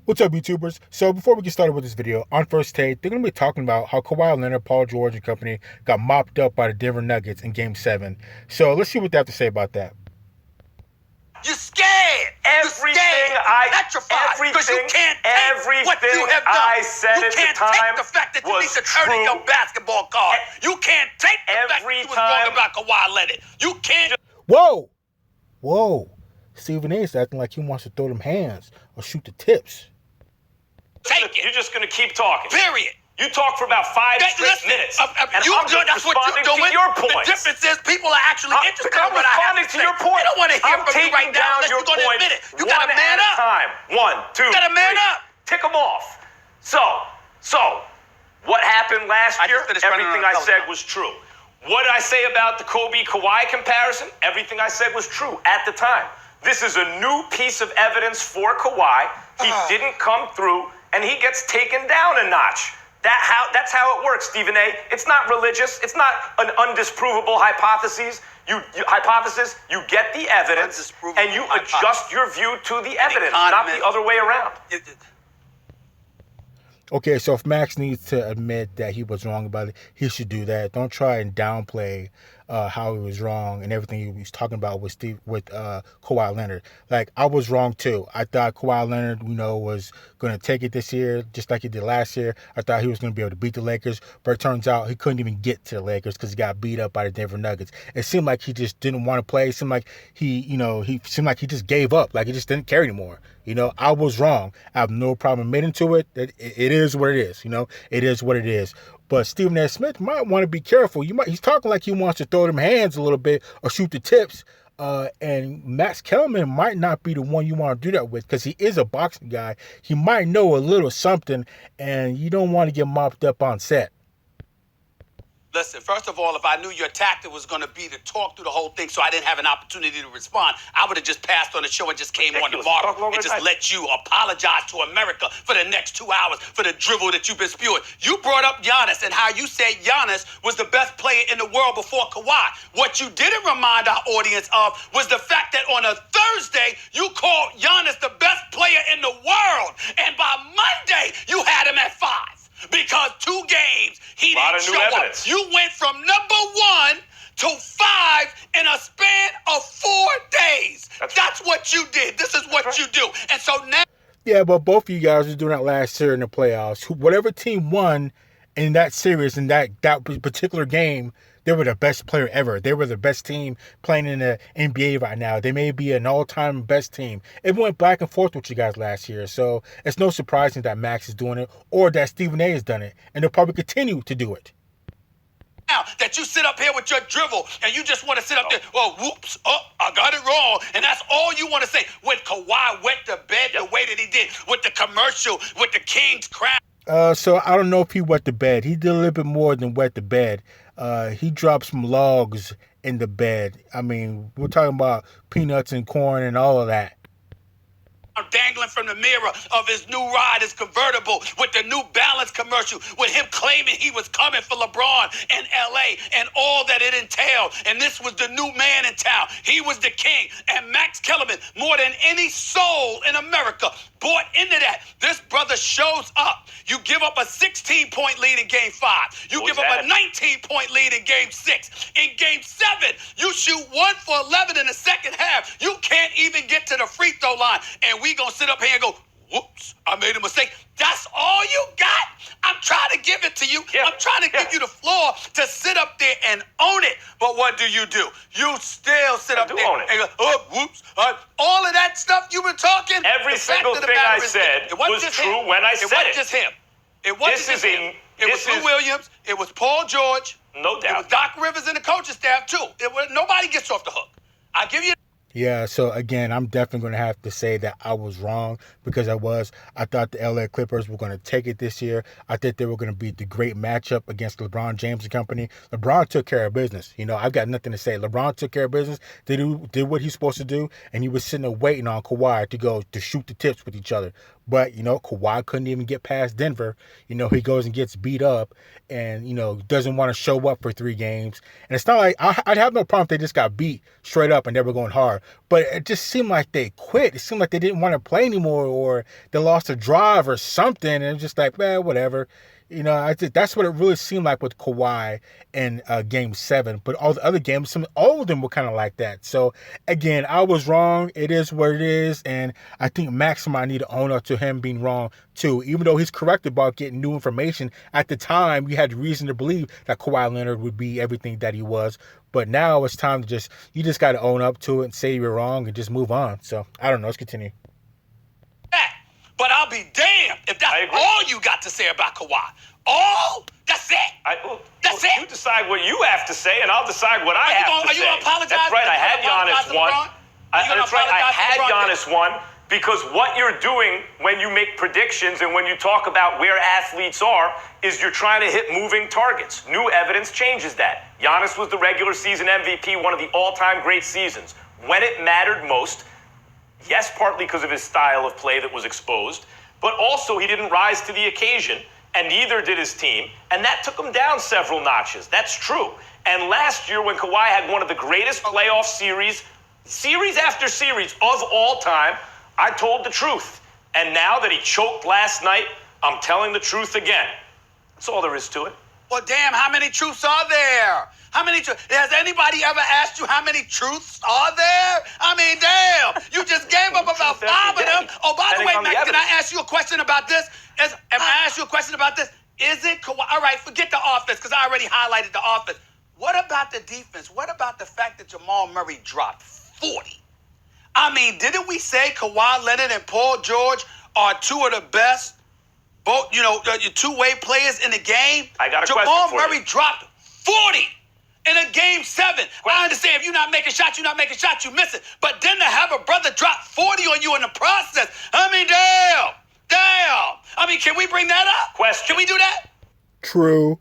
What's up, YouTubers? So before we get started with this video, on First Take, they're going to be talking about how Kawhi Leonard, Paul George, and company got mopped up by the Denver Nuggets in Game 7. So let's see what they have to say about that. You're scared. Everything you can't take what you have done. I said you at can't the time take the fact that you need was to turn in true. your basketball card. You can't take the fact that Every you was time- wrong about Kawhi Leonard. You can't. Whoa. Stephen A is acting like he wants to throw them hands or shoot the tips. Take it. You're just going to keep talking. Period. You talk for about 5 straight minutes. And I'm just that's what responding you're doing. to your The points. difference is people are actually interested I'm in what I have responding to to say. your point. They don't want to hear I'm from you right taking now down unless your you're going to points admit it. You got to one man at a up. time. 1, 2, You got to man three. up. Tick them off. So, what happened last I year? just finished running Everything around I the said telephone. was true. What did I say about the Kobe-Kawhi comparison? Everything I said was true at the time. This is a new piece of evidence for Kawhi. He didn't come through, and he gets taken down a notch. That's how it works, Stephen A. It's not religious. It's not an undisprovable hypothesis. You get the evidence, and you adjust your view to the evidence, not the other way around. Okay, so if Max needs to admit that he was wrong about it, he should do that. Don't try and downplay how he was wrong and everything he was talking about with Kawhi Leonard. Like, I was wrong too. I thought Kawhi Leonard, was going to take it this year, just like he did last year. I thought he was going to be able to beat the Lakers, but it turns out he couldn't even get to the Lakers because he got beat up by the Denver Nuggets. It seemed like he just didn't want to play. It seemed like he seemed like he just gave up, like he just didn't care anymore. I was wrong. I have no problem admitting to it. It is what it is. It is what it is. But Stephen A. Smith might want to be careful. He's talking like he wants to throw them hands a little bit or shoot the tips. And Max Kellerman might not be the one you want to do that with because he is a boxing guy. He might know a little something, and you don't want to get mopped up on set. Listen, first of all, if I knew your tactic was going to be to talk through the whole thing so I didn't have an opportunity to respond, I would have just passed on the show and just came on tomorrow and just let you apologize to America for the next 2 hours for the drivel that you've been spewing. You brought up Giannis and how you said Giannis was the best player in the world before Kawhi. What you didn't remind our audience of was the fact that on a Thursday, you called Giannis the best player in the world. And by Monday, you had him at 5. Because 2 games, he didn't show up. You went from number 1 to 5 in a span of 4 days. That's what you did. This is what you do. And so now... Yeah, but both of you guys were doing that last year in the playoffs. Whatever team won in that series, in that particular game, they were the best player ever. They were the best team playing in the NBA right now. They may be an all-time best team. It went back and forth with you guys last year, so it's no surprising that Max is doing it or that Stephen A has done it, and they'll probably continue to do it. Now that you sit up here with your drivel and you just want to sit up there, whoops, I got it wrong. And that's all you want to say. When Kawhi wet the bed the way that he did with the commercial, with the King's crown. So I don't know if he wet the bed. He did a little bit more than wet the bed. He dropped some logs in the bed. I mean, we're talking about peanuts and corn and all of that. Dangling from the mirror of his new ride, his convertible, with the New Balance commercial, with him claiming he was coming for LeBron in LA and all that it entailed. And this was the new man in town. He was the king. And Max Kellerman, more than any soul in America, bought into that. This brother shows up. You give up a 16-point lead in Game 5. You give up a 19-point lead in Game 6. In Game 7, you shoot 1 for 11 in the second half. You can't even get to the free throw line. And we gonna sit up here and go, whoops, I made a mistake. That's all you got? I'm trying to give it to you. Yeah. I'm trying to give you the floor to sit up there and own it. But what do? You still sit up there and go, whoops. All of that stuff you've been talking. Every single thing I said was true when I said it. It wasn't just him. It wasn't just him. It was Lou Williams. It was Paul George. No doubt. It was Doc Rivers and the coaching staff, too. Nobody gets off the hook. I give you... Yeah, so again, I'm definitely going to have to say that I was wrong because I thought the LA Clippers were going to take it this year. I think they were going to be the great matchup against LeBron James and company. LeBron took care of business. I've got nothing to say. LeBron took care of business, did what he's supposed to do, and he was sitting there waiting on Kawhi to shoot the tips with each other. But, Kawhi couldn't even get past Denver. He goes and gets beat up and, doesn't want to show up for 3 games. And it's not like I'd have no problem if they just got beat straight up and they were going hard. but it just seemed like they quit. It seemed like they didn't want to play anymore, or they lost a drive or something. And it's just like, man, whatever. I think that's what it really seemed like with Kawhi in Game 7. But all the other games, all of them were kind of like that. So, again, I was wrong. It is what it is. And I think Max might need to own up to him being wrong, too. Even though he's correct about getting new information, at the time, you had reason to believe that Kawhi Leonard would be everything that he was. But now it's time to you just got to own up to it and say you're wrong and just move on. So, I don't know. Let's continue. But I'll be damned if that's all you got to say about Kawhi. All? That's it? That's it? You decide what you have to say, and I'll decide what I have to say. Are you going to apologize? That's right. I had Giannis one. That's right. I had Giannis one because what you're doing when you make predictions and when you talk about where athletes are is you're trying to hit moving targets. New evidence changes that. Giannis was the regular season MVP, one of the all-time great seasons. When it mattered most, yes, partly because of his style of play that was exposed, but also he didn't rise to the occasion, and neither did his team, and that took him down several notches. That's true. And last year, when Kawhi had one of the greatest playoff series after series of all time, I told the truth. And now that he choked last night, I'm telling the truth again. That's all there is to it. Well, damn, how many truths are there? Has anybody ever asked you how many truths are there? I mean, damn, you just gave up about 5 of them. Oh, by the way, Max, can I ask you a question about this? Is it Kawhi? All right, forget the offense, because I already highlighted the offense. What about the defense? What about the fact that Jamal Murray dropped 40? I mean, didn't we say Kawhi Leonard and Paul George are two of the best, both, two-way players in the game? I got a Jamal question for Murray you. dropped 40 in a Game 7. I understand if you're not making shots, you miss it. But then to have a brother drop 40 on you in the process, I mean, damn. I mean, can we bring that up? Question. Can we do that? True.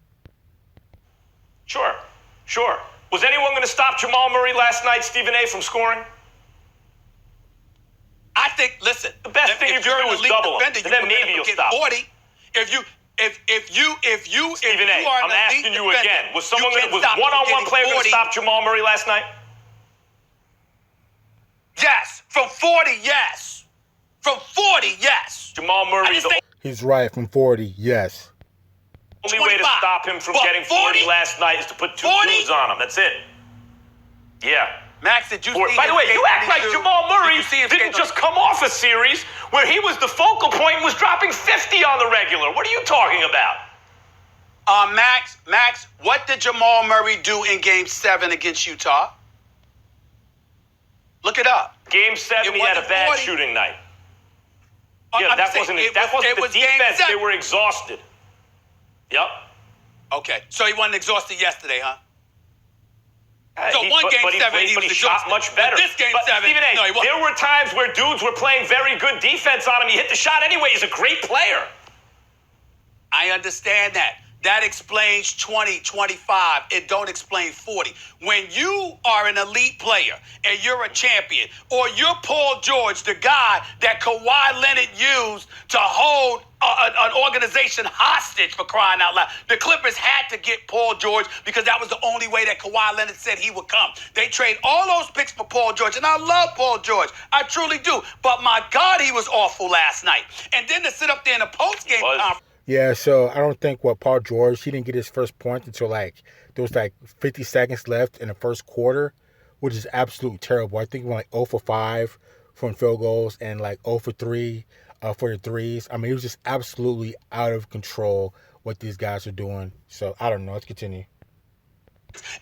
Sure. Was anyone going to stop Jamal Murray last night, Stephen A., from scoring? I think, listen, The best thing you if you're can do an is elite double him, defender, and then maybe you'll stop. 40. If you Stephen A., are an I'm elite asking you defender, again. Was you can't one-on-one stop player going to 40. stop Jamal Murray last night? Yes. From 40, yes. From 40, yes. Jamal Murray, the He's right, from 40, yes. only way to 25. stop him from What, getting 40 40? last night is to put 2 40? dudes on him. That's it. Yeah. Max, did you see By the way, his you act like 82? Jamal Murray Did you see his didn't just come off a series where he was the focal point and was dropping 50 on the regular. What are you talking about? Max, what did Jamal Murray do in Game 7 against Utah? Look it up. Game 7, he had a wasn't bad 40. shooting night. Yeah, I'm that saying, wasn't it the was Game defense. 7. They were exhausted. Yep. Okay, so he wasn't exhausted yesterday, huh? So Game 7, he was shot exhausted. much better. But this Game 7, Stephen A., no, he wasn't. there were times where dudes were playing very good defense on him. He hit the shot anyway. He's a great player. I understand that. That explains 20, 25. It don't explain 40. When you are an elite player and you're a champion, or you're Paul George, the guy that Kawhi Leonard used to hold an organization hostage, for crying out loud. The Clippers had to get Paul George because that was the only way that Kawhi Leonard said he would come. They trade all those picks for Paul George, and I love Paul George. I truly do. But my God, he was awful last night. And then to sit up there in a post-game conference. Yeah, so I don't think Paul George, he didn't get his first point until there was 50 seconds left in the first quarter, which is absolutely terrible. I think he went 0 for 5 from field goals and 0 for 3 for the threes. I mean, it was just absolutely out of control what these guys are doing. So I don't know. Let's continue.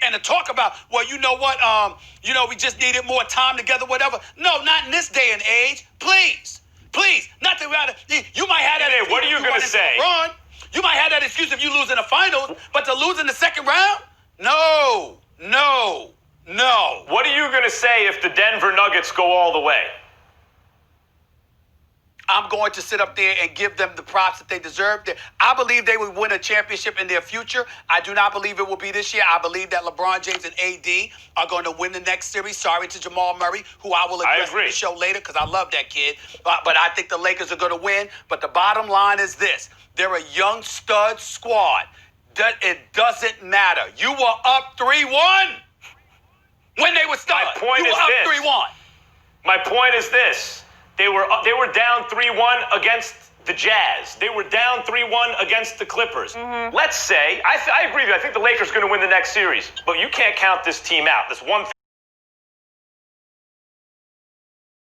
And to talk about, well, you know what, we just needed more time together, whatever. No, not in this day and age. Please, not to you might have that. What are you going to say? You might have that excuse if you lose in the finals, but to lose in the second round? No. What are you going to say if the Denver Nuggets go all the way? I'm going to sit up there and give them the props that they deserve. I believe they will win a championship in their future. I do not believe it will be this year. I believe that LeBron James and AD are going to win the next series. Sorry to Jamal Murray, who I will address in the show later because I love that kid. But I think the Lakers are going to win. But the bottom line is this. They're a young stud squad. It doesn't matter. You were up 3-1 when they were starting. My point you is were up this. 3-1. My point is this. They were down 3-1 against the Jazz. They were down 3-1 against the Clippers. Let's say, I agree with you. I think the Lakers are going to win the next series. But you can't count this team out. This one thing.